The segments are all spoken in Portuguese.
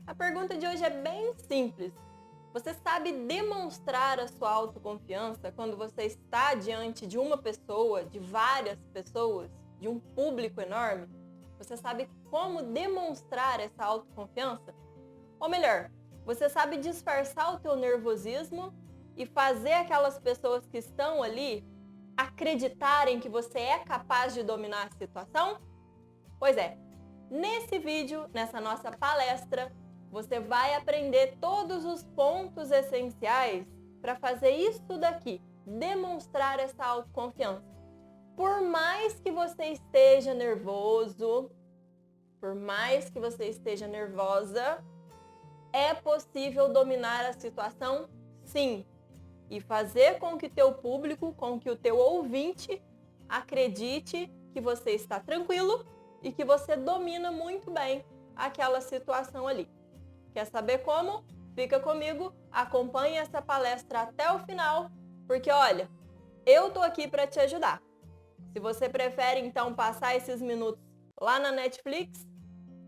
A pergunta de hoje é bem simples. Você sabe demonstrar a sua autoconfiança quando você está diante de uma pessoa, de várias pessoas, de um público enorme? Você sabe como demonstrar essa autoconfiança? Ou melhor, você sabe disfarçar o teu nervosismo e fazer aquelas pessoas que estão ali acreditarem que você é capaz de dominar a situação? Pois é, nesse vídeo, nessa nossa palestra, você vai aprender todos os pontos essenciais para fazer isso daqui, demonstrar essa autoconfiança. Por mais que você esteja nervoso, por mais que você esteja nervosa, é possível dominar a situação, sim, e fazer com que teu público, com que o teu ouvinte acredite que você está tranquilo e que você domina muito bem aquela situação ali. Quer saber como? Fica comigo, acompanhe essa palestra até o final, porque olha, eu tô aqui para te ajudar. Se você prefere então passar esses minutos lá na Netflix,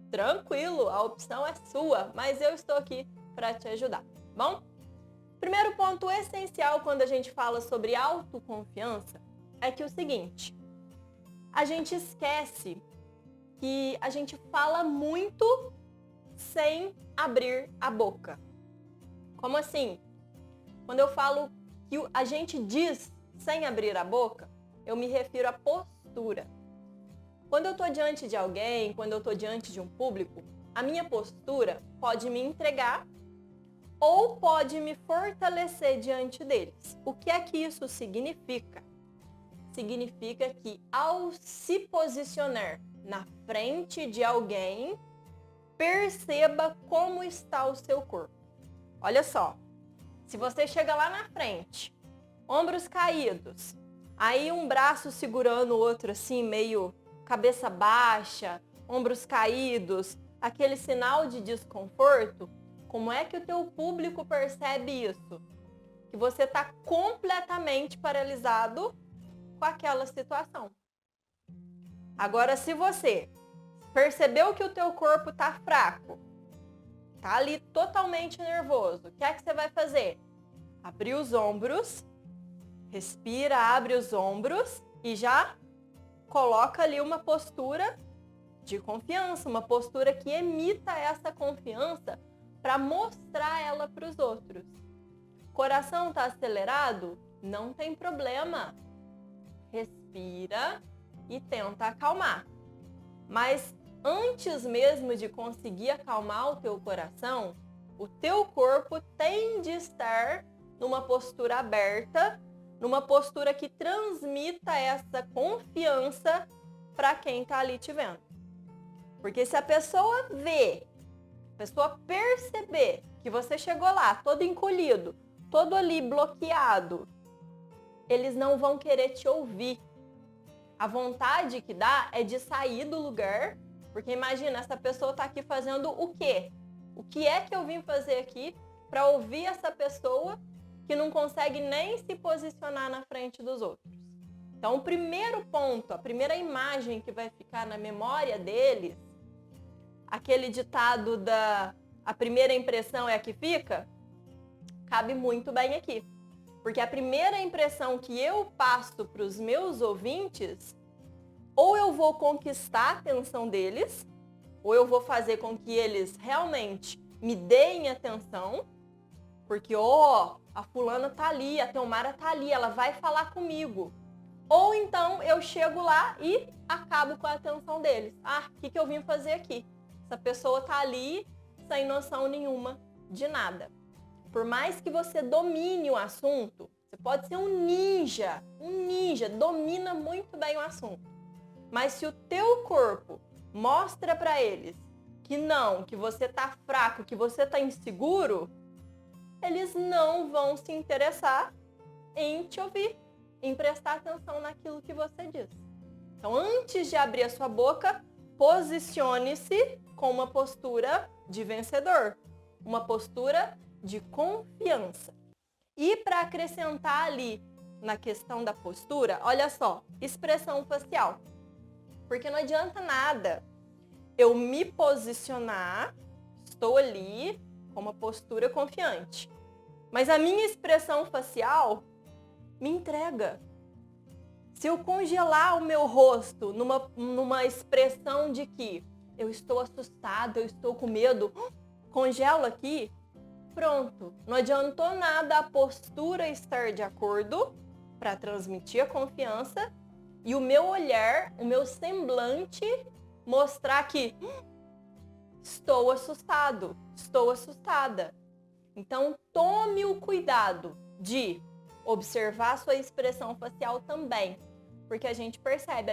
tranquilo, a opção é sua, mas eu estou aqui para te ajudar, bom? Primeiro ponto essencial quando a gente fala sobre autoconfiança é que o seguinte, a gente esquece que a gente fala muito sem abrir a boca. Como assim? Quando eu falo que a gente diz sem abrir a boca, eu me refiro à postura. Quando eu estou diante de alguém, quando eu estou diante de um público, a minha postura pode me entregar ou pode me fortalecer diante deles. O que é que isso significa? Significa que ao se posicionar na frente de alguém, perceba como está o seu corpo. Olha só, se você chega lá na frente, ombros caídos, aí um braço segurando o outro assim, meio cabeça baixa, ombros caídos, aquele sinal de desconforto, como é que o teu público percebe isso? Que você está completamente paralisado com aquela situação. Agora, se você percebeu que o teu corpo está fraco, tá ali totalmente nervoso, o que é que você vai fazer? Abrir os ombros, respira, abre os ombros e já coloca ali uma postura de confiança, uma postura que emita essa confiança para mostrar ela para os outros. Coração está acelerado? Não tem problema. Respira e tenta acalmar. Mas antes mesmo de conseguir acalmar o teu coração, o teu corpo tem de estar numa postura aberta, numa postura que transmita essa confiança para quem está ali te vendo. Porque se a pessoa perceber que você chegou lá todo encolhido, todo ali bloqueado, eles não vão querer te ouvir. A vontade que dá é de sair do lugar, porque imagina, essa pessoa está aqui fazendo o quê? O que é que eu vim fazer aqui para ouvir essa pessoa que não consegue nem se posicionar na frente dos outros? Então, o primeiro ponto, a primeira imagem que vai ficar na memória deles, aquele ditado a primeira impressão é a que fica, cabe muito bem aqui. Porque a primeira impressão que eu passo para os meus ouvintes, ou eu vou conquistar a atenção deles, ou eu vou fazer com que eles realmente me deem atenção, porque, a fulana tá ali, a Teomara tá ali, ela vai falar comigo. Ou então eu chego lá e acabo com a atenção deles. O que eu vim fazer aqui? Essa pessoa tá ali sem noção nenhuma de nada. Por mais que você domine o assunto, você pode ser um ninja, domina muito bem o assunto. Mas se o teu corpo mostra para eles que não, que você tá fraco, que você tá inseguro, eles não vão se interessar em te ouvir, em prestar atenção naquilo que você diz. Então, antes de abrir a sua boca, posicione-se com uma postura de vencedor, uma postura de confiança. E para acrescentar ali na questão da postura, olha só, expressão facial. Porque não adianta nada eu me posicionar estou ali com uma postura confiante. Mas a minha expressão facial me entrega. Se eu congelar o meu rosto numa expressão de que eu estou assustado, eu estou com medo, congelo aqui, pronto. Não adiantou nada a postura estar de acordo para transmitir a confiança e o meu olhar, o meu semblante mostrar que estou assustado, estou assustada. Então, tome o cuidado de observar a sua expressão facial também, porque a gente percebe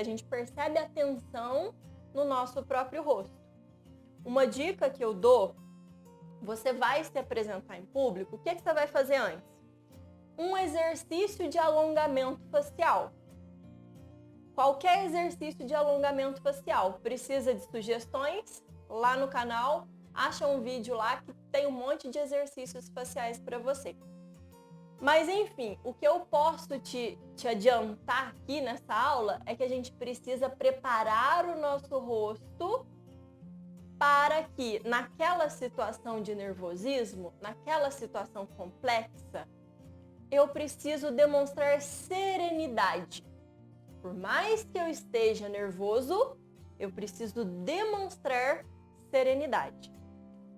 a tensão no nosso próprio rosto. Uma dica que eu dou, você vai se apresentar em público, o que você vai fazer antes? Um exercício de alongamento facial. Qualquer exercício de alongamento facial precisa de sugestões, lá no canal, acha um vídeo lá que tem um monte de exercícios faciais para você. Mas enfim, o que eu posso te adiantar aqui nessa aula é que a gente precisa preparar o nosso rosto para que naquela situação de nervosismo, naquela situação complexa, eu preciso demonstrar serenidade. Por mais que eu esteja nervoso, eu preciso demonstrar serenidade.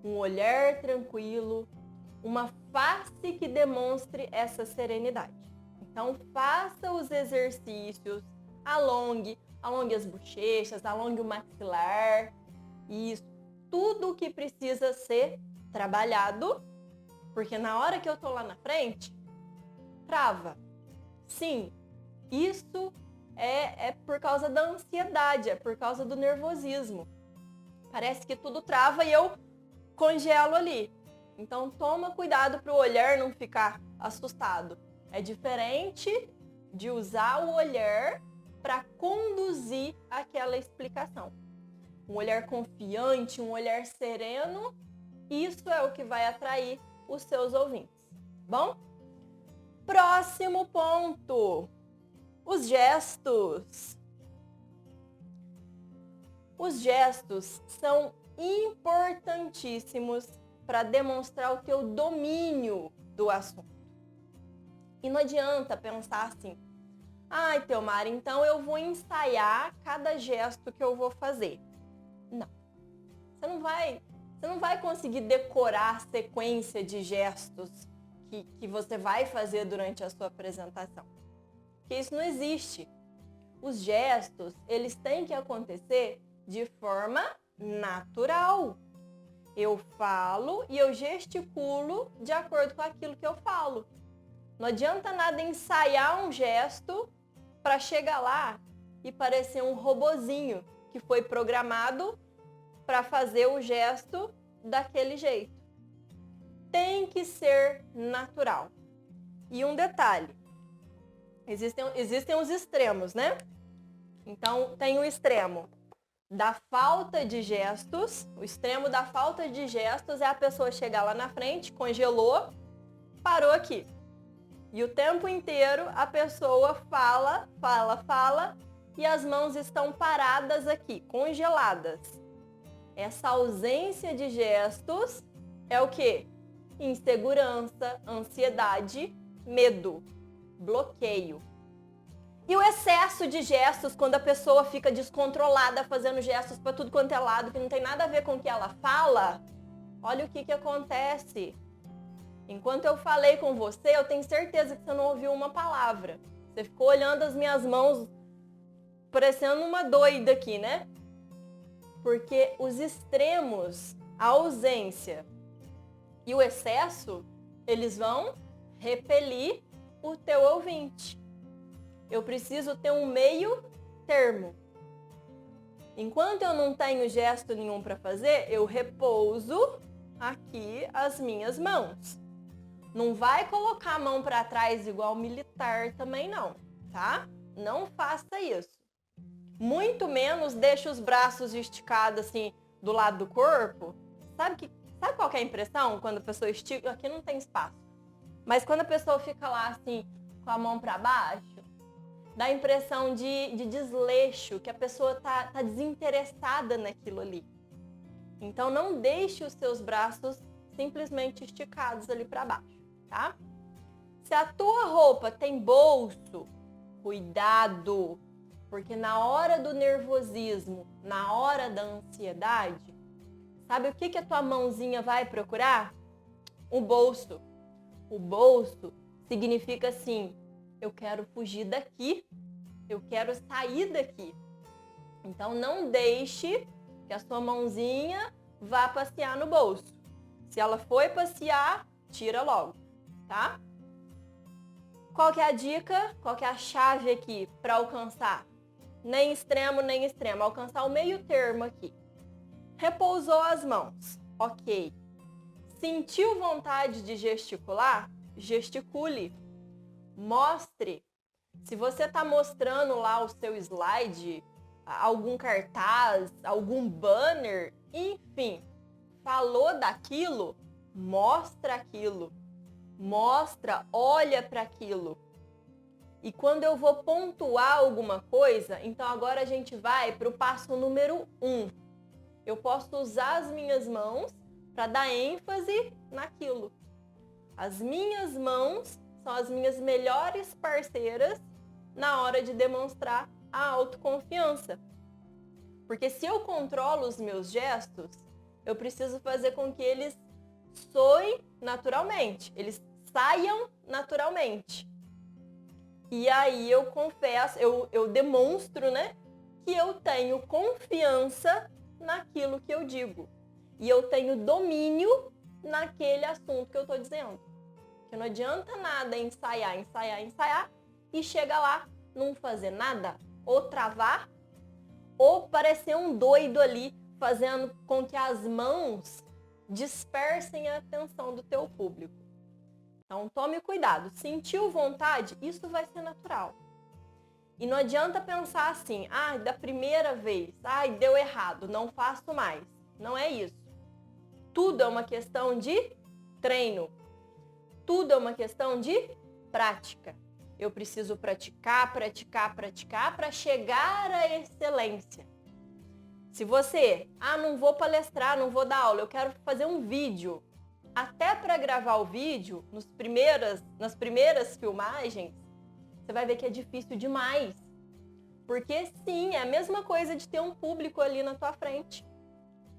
Um olhar tranquilo, uma face que demonstre essa serenidade. Então, faça os exercícios, alongue as bochechas, alongue o maxilar, isso, tudo o que precisa ser trabalhado, porque na hora que eu tô lá na frente, trava. Sim, isso é por causa da ansiedade, é por causa do nervosismo. Parece que tudo trava e eu congelo ali. Então, toma cuidado para o olhar não ficar assustado. É diferente de usar o olhar para conduzir aquela explicação. Um olhar confiante, um olhar sereno, isso é o que vai atrair os seus ouvintes. Bom? Próximo ponto. Os gestos. Os gestos são importantíssimos para demonstrar o teu domínio do assunto. E não adianta pensar assim, ai, Theomara, então eu vou ensaiar cada gesto que eu vou fazer. Não. Você não vai conseguir decorar a sequência de gestos que você vai fazer durante a sua apresentação. Porque isso não existe. Os gestos, eles têm que acontecer de forma natural. Eu falo e eu gesticulo de acordo com aquilo que eu falo. Não adianta nada ensaiar um gesto para chegar lá e parecer um robozinho que foi programado para fazer o gesto daquele jeito. Tem que ser natural. E um detalhe, existem os extremos, né? Então, tem o extremo da falta de gestos. O extremo da falta de gestos é a pessoa chegar lá na frente, congelou, parou aqui. E o tempo inteiro a pessoa fala, e as mãos estão paradas aqui, congeladas. Essa ausência de gestos é o quê? Insegurança, ansiedade, medo, bloqueio. E o excesso de gestos, quando a pessoa fica descontrolada, fazendo gestos para tudo quanto é lado, que não tem nada a ver com o que ela fala, olha o que acontece. Enquanto eu falei com você, eu tenho certeza que você não ouviu uma palavra. Você ficou olhando as minhas mãos, parecendo uma doida aqui, né? Porque os extremos, a ausência e o excesso, eles vão repelir o teu ouvinte. Eu preciso ter um meio termo. Enquanto eu não tenho gesto nenhum para fazer, eu repouso aqui as minhas mãos. Não vai colocar a mão para trás igual militar também não, tá? Não faça isso. Muito menos deixe os braços esticados assim do lado do corpo. Sabe qual que é a impressão quando a pessoa estica? Aqui não tem espaço. Mas quando a pessoa fica lá assim com a mão para baixo, dá a impressão de desleixo, que a pessoa tá desinteressada naquilo ali. Então não deixe os seus braços simplesmente esticados ali para baixo, tá? Se a tua roupa tem bolso, cuidado, porque na hora do nervosismo, na hora da ansiedade, sabe o que a tua mãozinha vai procurar? O bolso. O bolso significa assim, eu quero fugir daqui, eu quero sair daqui. Então não deixe que a sua mãozinha vá passear no bolso. Se ela foi passear, tira logo, tá? Qual que é a dica? Qual que é a chave aqui para alcançar? Nem extremo, nem extremo. Alcançar o meio termo aqui. Repousou as mãos. Ok. Sentiu vontade de gesticular? Gesticule. Mostre. Se você está mostrando lá o seu slide, algum cartaz, algum banner, enfim, falou daquilo, mostra aquilo. Mostra, olha para aquilo. E quando eu vou pontuar alguma coisa, então agora a gente vai para o passo número 1. Eu posso usar as minhas mãos para dar ênfase naquilo. As minhas mãos são as minhas melhores parceiras na hora de demonstrar a autoconfiança. Porque se eu controlo os meus gestos, eu preciso fazer com que eles soem naturalmente, eles saiam naturalmente. E aí eu confesso, eu demonstro, né, que eu tenho confiança naquilo que eu digo. E eu tenho domínio naquele assunto que eu estou dizendo. Porque não adianta nada ensaiar e chegar lá, não fazer nada, ou travar, ou parecer um doido ali, fazendo com que as mãos dispersem a atenção do teu público. Então tome cuidado. Sentiu vontade? Isso vai ser natural. E não adianta pensar assim, da primeira vez, deu errado, não faço mais. Não é isso. Tudo é uma questão de treino. Tudo é uma questão de prática. Eu preciso praticar para chegar à excelência. Se você, não vou palestrar, não vou dar aula, eu quero fazer um vídeo. Até para gravar o vídeo, nas primeiras filmagens, você vai ver que é difícil demais. Porque sim, é a mesma coisa de ter um público ali na tua frente.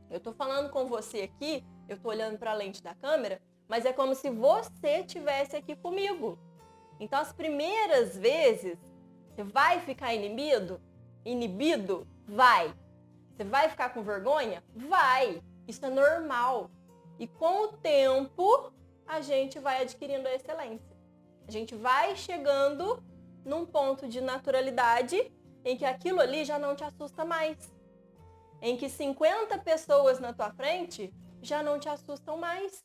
Eu tô falando com você aqui, eu tô olhando para a lente da câmera, mas é como se você estivesse aqui comigo. Então, as primeiras vezes, você vai ficar inibido? Vai. Você vai ficar com vergonha? Vai. Isso é normal. E com o tempo, a gente vai adquirindo a excelência. A gente vai chegando num ponto de naturalidade em que aquilo ali já não te assusta mais. Em que 50 pessoas na tua frente já não te assustam mais.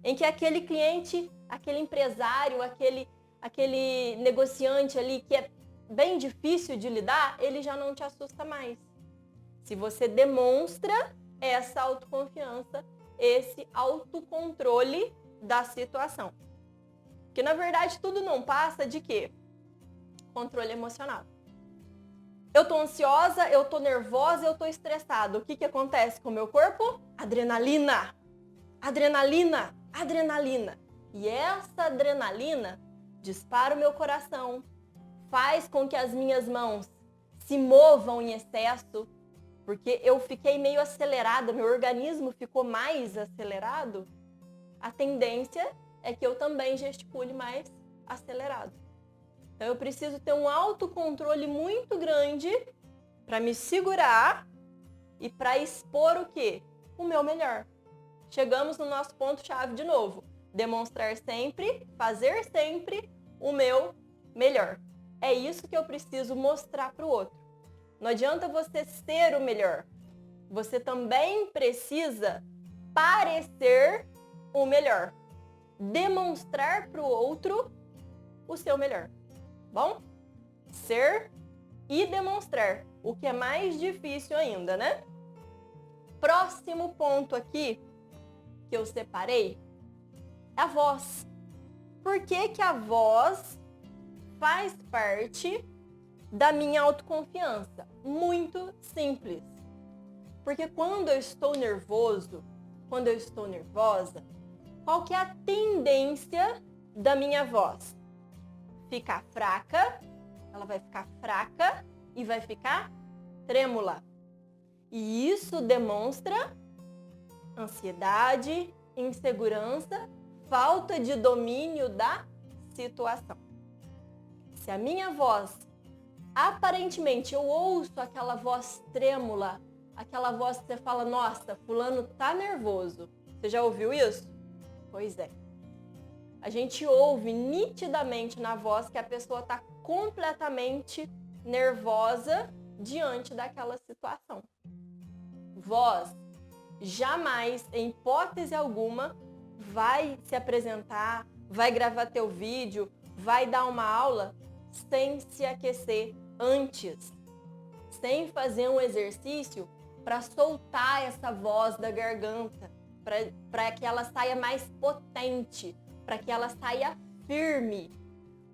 Em que aquele cliente, aquele empresário, aquele negociante ali que é bem difícil de lidar, ele já não te assusta mais. Se você demonstra essa autoconfiança, esse autocontrole da situação. Porque, na verdade, tudo não passa de quê? Controle emocional. Eu tô ansiosa, eu tô nervosa, eu tô estressada. O que acontece com o meu corpo? Adrenalina. Adrenalina. Adrenalina. E essa adrenalina dispara o meu coração, faz com que as minhas mãos se movam em excesso, porque eu fiquei meio acelerada, meu organismo ficou mais acelerado. A tendência é que eu também gesticule mais acelerado. Então eu preciso ter um autocontrole muito grande para me segurar e para expor o quê? O meu melhor. Chegamos no nosso ponto-chave de novo. Demonstrar sempre, fazer sempre o meu melhor. É isso que eu preciso mostrar para o outro. Não adianta você ser o melhor. Você também precisa parecer o melhor. Demonstrar para o outro o seu melhor. Bom? Ser e demonstrar. O que é mais difícil ainda, né? Próximo ponto aqui que eu separei é a voz. Por que a voz faz parte da minha autoconfiança? Muito simples. Porque quando eu estou nervoso, quando eu estou nervosa, qual que é a tendência da minha voz? Ficar fraca, ela vai ficar fraca e vai ficar trêmula. E isso demonstra ansiedade, insegurança, falta de domínio da situação. Se a minha voz, aparentemente eu ouço aquela voz trêmula, aquela voz que você fala, nossa, fulano tá nervoso. Você já ouviu isso? Pois é. A gente ouve nitidamente na voz que a pessoa está completamente nervosa diante daquela situação. Voz jamais, em hipótese alguma, vai se apresentar, vai gravar teu vídeo, vai dar uma aula sem se aquecer antes, sem fazer um exercício para soltar essa voz da garganta, para que ela saia mais potente, para que ela saia firme.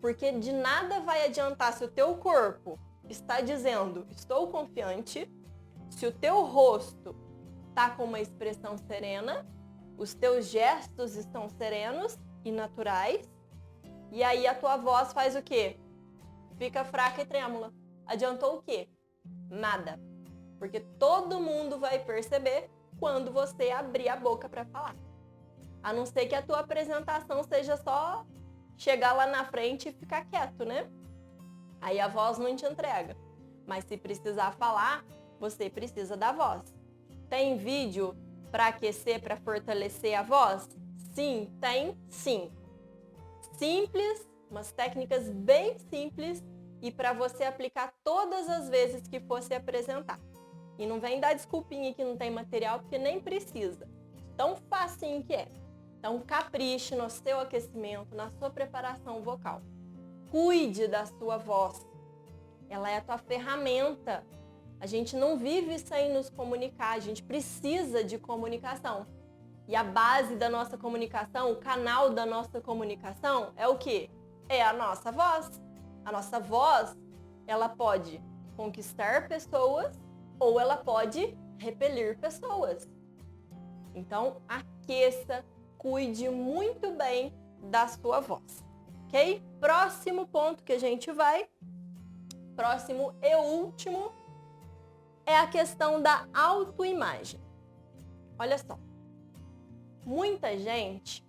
Porque de nada vai adiantar se o teu corpo está dizendo, estou confiante, se o teu rosto está com uma expressão serena, os teus gestos estão serenos e naturais, e aí a tua voz faz o quê? Fica fraca e trêmula. Adiantou o quê? Nada. Porque todo mundo vai perceber quando você abrir a boca para falar. A não ser que a tua apresentação seja só chegar lá na frente e ficar quieto, né? Aí a voz não te entrega. Mas se precisar falar, você precisa da voz. Tem vídeo para aquecer, para fortalecer a voz? Sim, tem sim. Simples, umas técnicas bem simples e para você aplicar todas as vezes que for se apresentar. E não vem dar desculpinha que não tem material, porque nem precisa. Tão facinho que é. Então, capriche no seu aquecimento, na sua preparação vocal. Cuide da sua voz. Ela é a tua ferramenta. A gente não vive sem nos comunicar, a gente precisa de comunicação. E a base da nossa comunicação, o canal da nossa comunicação é o quê? É a nossa voz. A nossa voz, ela pode conquistar pessoas ou ela pode repelir pessoas. Então, aqueça, cuide muito bem da sua voz, ok? Próximo ponto que a gente vai, próximo e último, é a questão da autoimagem. Olha só, muita gente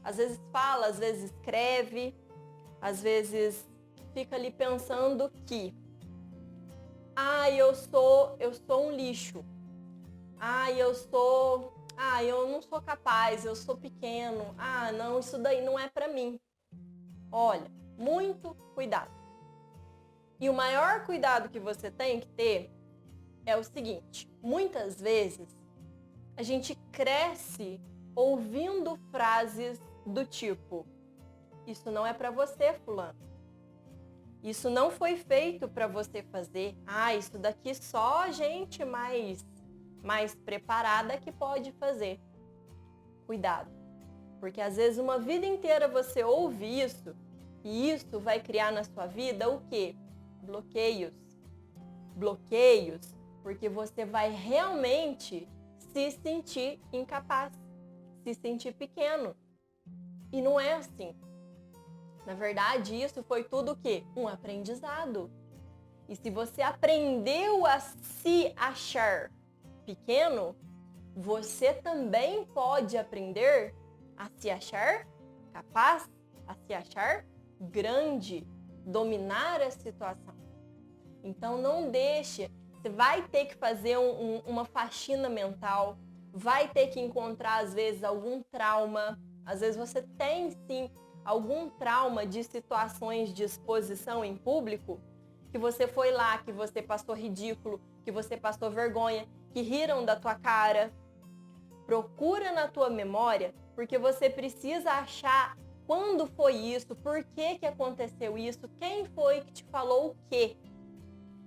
às vezes escreve, às vezes fica ali pensando que eu sou um lixo. Eu não sou capaz, eu sou pequeno. Não, isso daí não é pra mim. Olha, muito cuidado. E o maior cuidado que você tem que ter é o seguinte: muitas vezes a gente cresce ouvindo frases do tipo: isso não é pra você, fulano. Isso não foi feito pra você fazer. Isso daqui só gente mais preparada que pode fazer. Cuidado, porque às vezes uma vida inteira você ouve isso e isso vai criar na sua vida o quê? Bloqueios. Bloqueios, porque você vai realmente se sentir incapaz, se sentir pequeno. E não é assim. Na verdade, isso foi tudo o quê? Um aprendizado. E se você aprendeu a se achar pequeno, você também pode aprender a se achar capaz, a se achar grande, dominar a situação. Então não deixe, você vai ter que fazer uma faxina mental, vai ter que encontrar às vezes algum trauma, às vezes você tem sim algum trauma de situações de exposição em público, que você foi lá, que você passou ridículo, que você passou vergonha, que riram da tua cara. Procura na tua memória, porque você precisa achar quando foi isso, por que aconteceu isso, quem foi que te falou o quê.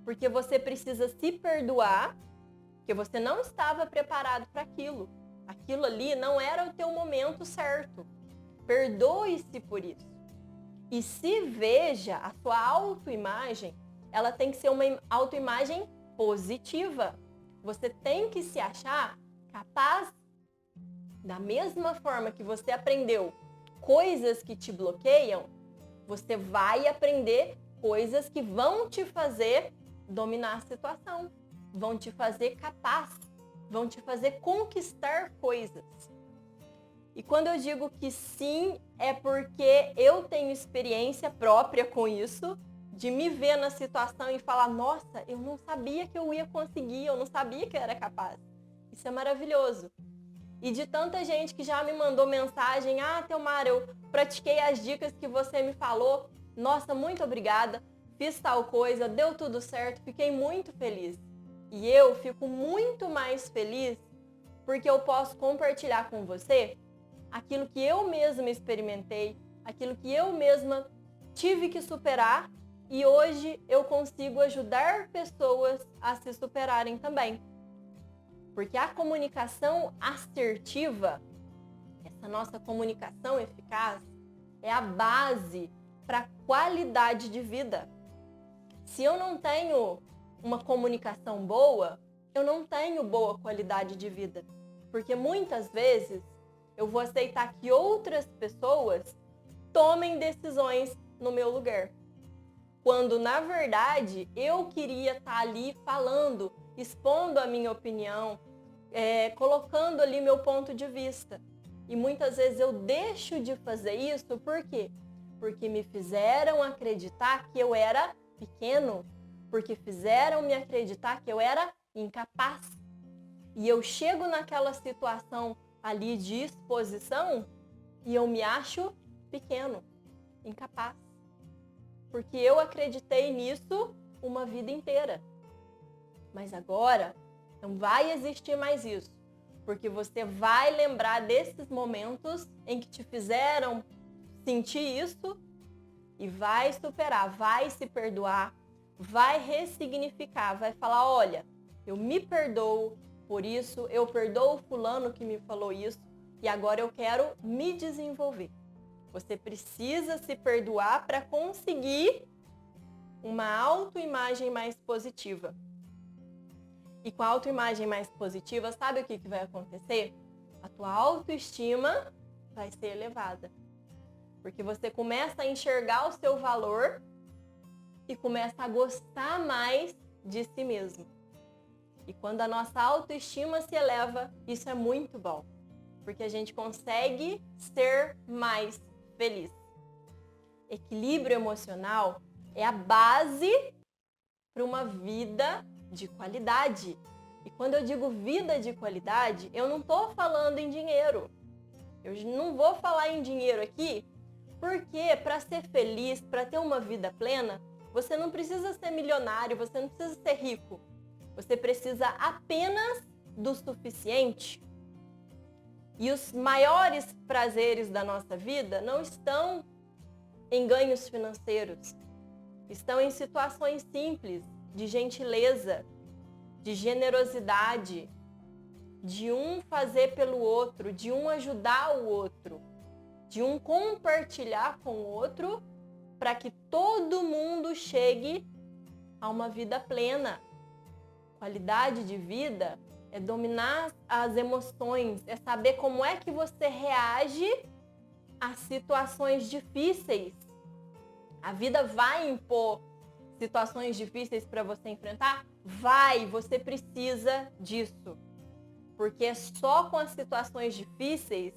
Porque você precisa se perdoar, porque você não estava preparado para aquilo. Aquilo ali não era o teu momento certo. Perdoe-se por isso. E se veja, a sua autoimagem, ela tem que ser uma autoimagem positiva. Você tem que se achar capaz, da mesma forma que você aprendeu coisas que te bloqueiam, você vai aprender coisas que vão te fazer dominar a situação, vão te fazer capaz, vão te fazer conquistar coisas. E quando eu digo que sim, é porque eu tenho experiência própria com isso, de me ver na situação e falar, nossa, eu não sabia que eu ia conseguir, eu não sabia que eu era capaz. Isso é maravilhoso. E de tanta gente que já me mandou mensagem, Theomara, eu pratiquei as dicas que você me falou, nossa, muito obrigada, fiz tal coisa, deu tudo certo, fiquei muito feliz. E eu fico muito mais feliz porque eu posso compartilhar com você aquilo que eu mesma experimentei, aquilo que eu mesma tive que superar e hoje eu consigo ajudar pessoas a se superarem também. Porque a comunicação assertiva, essa nossa comunicação eficaz, é a base para a qualidade de vida. Se eu não tenho uma comunicação boa, eu não tenho boa qualidade de vida. Porque muitas vezes eu vou aceitar que outras pessoas tomem decisões no meu lugar. Quando, na verdade, eu queria estar ali falando, expondo a minha opinião, colocando ali meu ponto de vista. E muitas vezes eu deixo de fazer isso, por quê? Porque me fizeram acreditar que eu era pequeno, porque fizeram me acreditar que eu era incapaz. E eu chego naquela situação ali de exposição e eu me acho pequeno, incapaz. Porque eu acreditei nisso uma vida inteira. Mas agora não vai existir mais isso. Porque você vai lembrar desses momentos em que te fizeram sentir isso e vai superar, vai se perdoar, vai ressignificar, vai falar, olha, eu me perdoo por isso, eu perdoo o fulano que me falou isso e agora eu quero me desenvolver. Você precisa se perdoar para conseguir uma autoimagem mais positiva. E com a autoimagem mais positiva, sabe o que vai acontecer? A tua autoestima vai ser elevada. Porque você começa a enxergar o seu valor e começa a gostar mais de si mesmo. E quando a nossa autoestima se eleva, isso é muito bom. Porque a gente consegue ser mais feliz. Equilíbrio emocional é a base para uma vida de qualidade. E quando eu digo vida de qualidade, eu não estou falando em dinheiro. Eu não vou falar em dinheiro aqui, porque para ser feliz, para ter uma vida plena, você não precisa ser milionário, você não precisa ser rico. Você precisa apenas do suficiente. E os maiores prazeres da nossa vida não estão em ganhos financeiros. Estão em situações simples, de gentileza, de generosidade, de um fazer pelo outro, de um ajudar o outro, de um compartilhar com o outro, para que todo mundo chegue a uma vida plena. Qualidade de vida é dominar as emoções, é saber como é que você reage a situações difíceis. A vida vai impor situações difíceis para você enfrentar? Vai, você precisa disso. Porque é só com as situações difíceis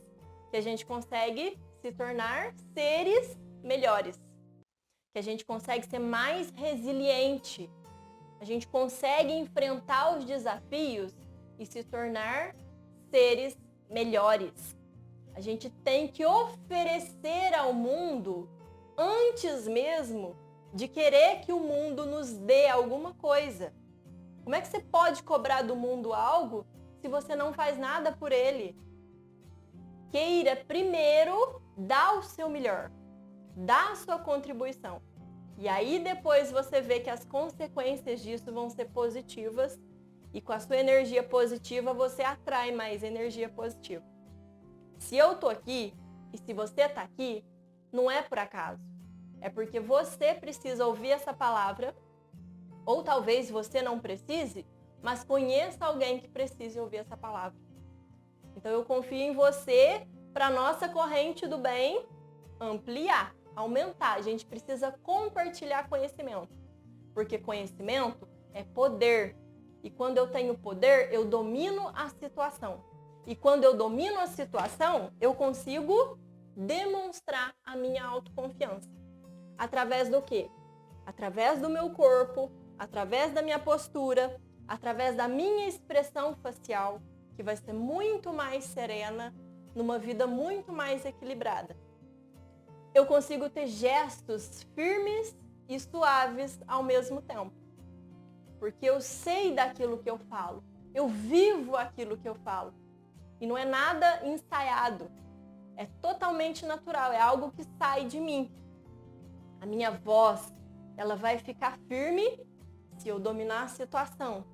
que a gente consegue se tornar seres melhores. Que a gente consegue ser mais resiliente. A gente consegue enfrentar os desafios e se tornar seres melhores. A gente tem que oferecer ao mundo antes mesmo de querer que o mundo nos dê alguma coisa. Como é que você pode cobrar do mundo algo se você não faz nada por ele? Queira primeiro dar o seu melhor, dar a sua contribuição. E aí depois você vê que as consequências disso vão ser positivas e com a sua energia positiva você atrai mais energia positiva. Se eu tô aqui e se você tá aqui, não é por acaso. É porque você precisa ouvir essa palavra Ou talvez você não precise, mas conheça alguém que precise ouvir essa palavra. Então eu confio em você para nossa corrente do bem ampliar, aumentar. A gente precisa compartilhar conhecimento, porque conhecimento é poder. E quando eu tenho poder, eu domino a situação. E quando eu domino a situação, eu consigo demonstrar a minha autoconfiança. Através do quê? Através do meu corpo, através da minha postura, através da minha expressão facial, que vai ser muito mais serena, numa vida muito mais equilibrada. Eu consigo ter gestos firmes e suaves ao mesmo tempo. Porque eu sei daquilo que eu falo. Eu vivo aquilo que eu falo. E não é nada ensaiado. É totalmente natural. É algo que sai de mim. A minha voz, ela vai ficar firme se eu dominar a situação.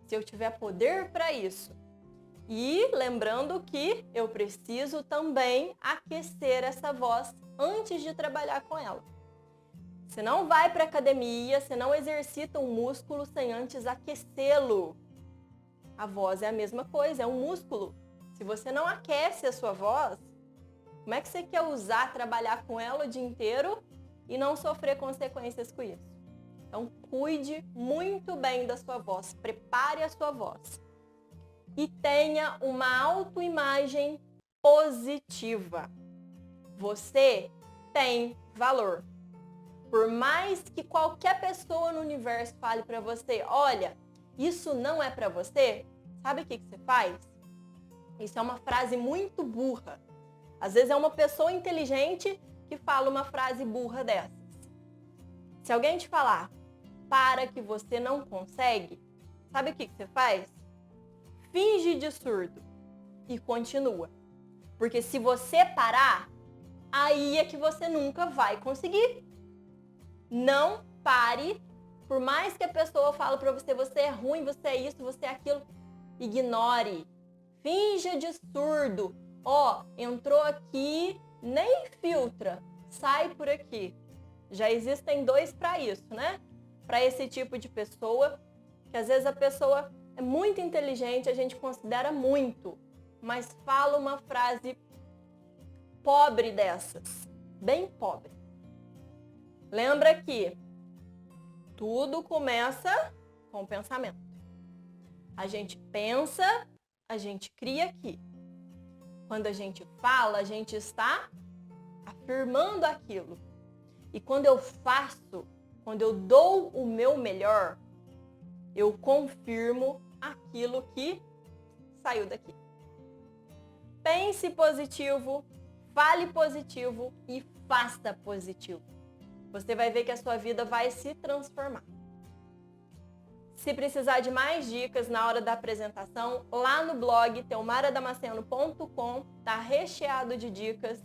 Se eu tiver poder para isso. E lembrando que eu preciso também aquecer essa voz antes de trabalhar com ela. Você não vai para a academia, você não exercita um músculo sem antes aquecê-lo. A voz é a mesma coisa, é um músculo. Se você não aquece a sua voz, como é que você quer trabalhar com ela o dia inteiro e não sofrer consequências com isso? Então, cuide muito bem da sua voz, prepare a sua voz. E tenha uma autoimagem positiva. Você tem valor. Por mais que qualquer pessoa no universo fale para você, olha, isso não é para você, sabe o que você faz? Isso é uma frase muito burra. Às vezes é uma pessoa inteligente que fala uma frase burra dessas. Se alguém te falar, para que você não consegue, sabe o que você faz? Finge de surdo e continua. Porque se você parar, aí é que você nunca vai conseguir. Não pare, por mais que a pessoa fale para você, você é ruim, você é isso, você é aquilo, ignore. Finja de surdo. Ó, entrou aqui, nem filtra, sai por aqui. Já existem 2 para isso, né? Para esse tipo de pessoa, que às vezes a pessoa é muito inteligente, a gente considera muito, mas fala uma frase pobre dessas, bem pobre. Lembra que tudo começa com o pensamento. A gente pensa, a gente cria aqui. Quando a gente fala, a gente está afirmando aquilo. E quando eu faço, quando eu dou o meu melhor, eu confirmo aquilo que saiu daqui. Pense positivo, fale positivo e faça positivo. Você vai ver que a sua vida vai se transformar. Se precisar de mais dicas na hora da apresentação, lá no blog teomaradamaceno.com tá recheado de dicas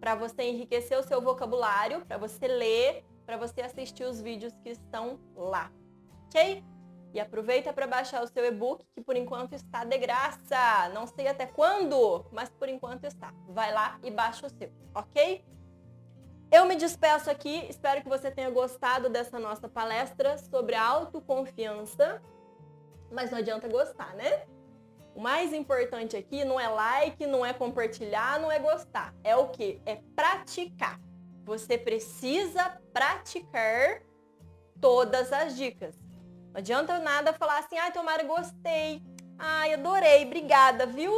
para você enriquecer o seu vocabulário, para você ler, para você assistir os vídeos que estão lá. Ok? E aproveita para baixar o seu e-book, que por enquanto está de graça. Não sei até quando, mas por enquanto está. Vai lá e baixa o seu, ok? Eu me despeço aqui, espero que você tenha gostado dessa nossa palestra sobre a autoconfiança, mas não adianta gostar, né? O mais importante aqui não é like, não é compartilhar, não é gostar. É o quê? É praticar. Você precisa praticar todas as dicas. Não adianta nada falar assim, ai, Teomara, gostei. Ai, adorei, obrigada, viu?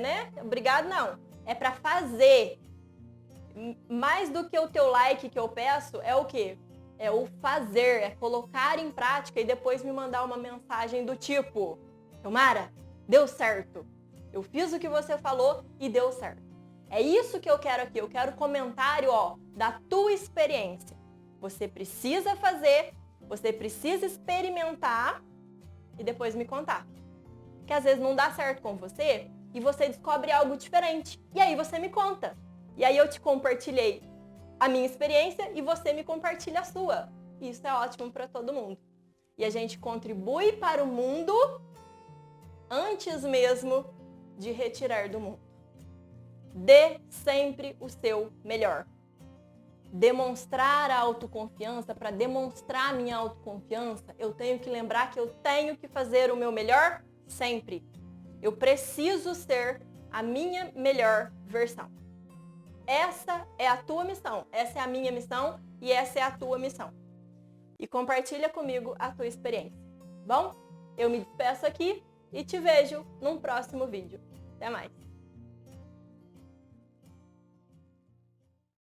Né? Obrigado, não. É para fazer. Mais do que o teu like que eu peço, é o quê? É o fazer, é colocar em prática e depois me mandar uma mensagem do tipo, Teomara, deu certo. Eu fiz o que você falou e deu certo. É isso que eu quero aqui. Eu quero comentário, da tua experiência. Você precisa fazer, você precisa experimentar e depois me contar. Que às vezes não dá certo com você e você descobre algo diferente. E aí você me conta. E aí eu te compartilhei a minha experiência e você me compartilha a sua. E isso é ótimo para todo mundo. E a gente contribui para o mundo antes mesmo de retirar do mundo. Dê sempre o seu melhor. demonstrar a autoconfiança, para demonstrar minha autoconfiança, eu tenho que lembrar que eu tenho que fazer o meu melhor sempre. Eu preciso ser a minha melhor versão. Essa é a tua missão, essa é a minha missão e essa é a tua missão. E compartilha comigo a tua experiência. Bom, eu me despeço aqui e te vejo num próximo vídeo. Até mais!